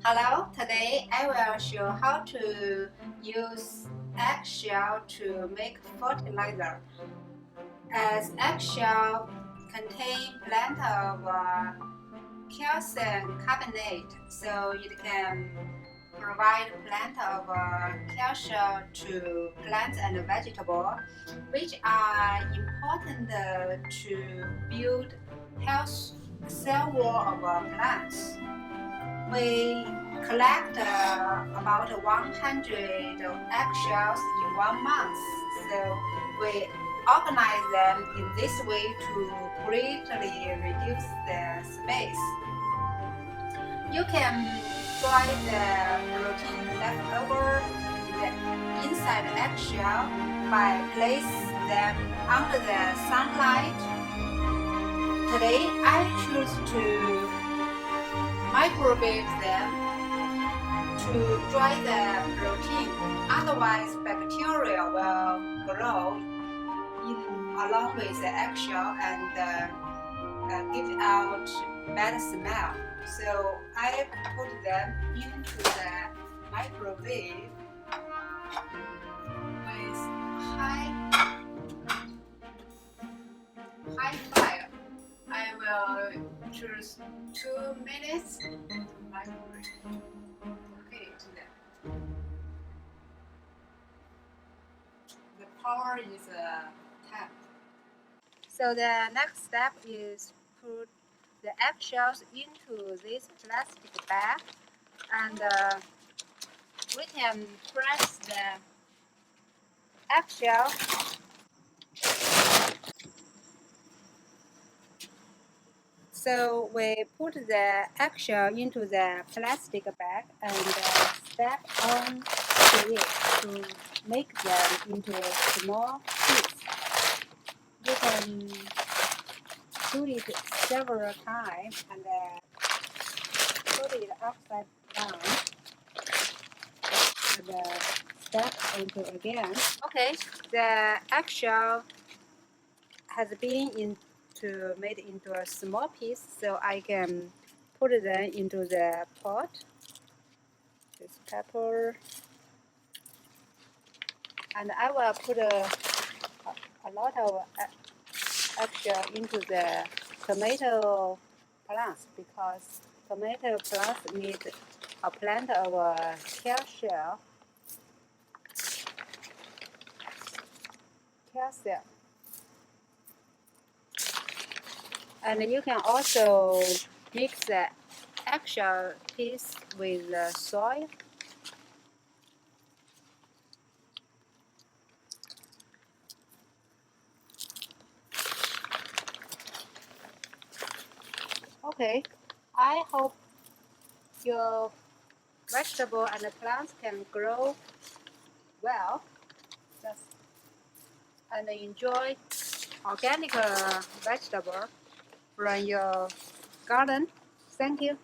Hello, today I will show how to use eggshell to make fertilizer. As eggshell contain plenty of calcium carbonate, so it can provide plenty of calcium to plants and vegetables, which are important to build health cell wall of plants. We collect about 100 eggshells in 1 month, so we organize them in this way to greatly reduce the space. You can dry the protein left over in the inside eggshell by placing them under the sunlight. Today I choose to microwave them to dry the protein, otherwise bacteria will grow in along with the eggshell and give out bad smell. So I put them into the microwave with high fire. I will choose 2 minutes to microwave. Okay, to them. The power is 10. So the next step is put the eggshells into this plastic bag, and we can press the eggshell. So we put the eggshell into the plastic bag and step on to it to make them into small pieces. You can do it several times and put it upside down and step into again. Okay, the eggshell has been made into a small piece, so I can put them into the pot. This pepper, and I will put a lot of eggshell into the tomato plants because tomato plants need a plant of calcium. And you can also mix the eggshell piece with the soil. Okay, I hope your vegetable and the plants can grow well and enjoy organic vegetable from your garden. Thank you.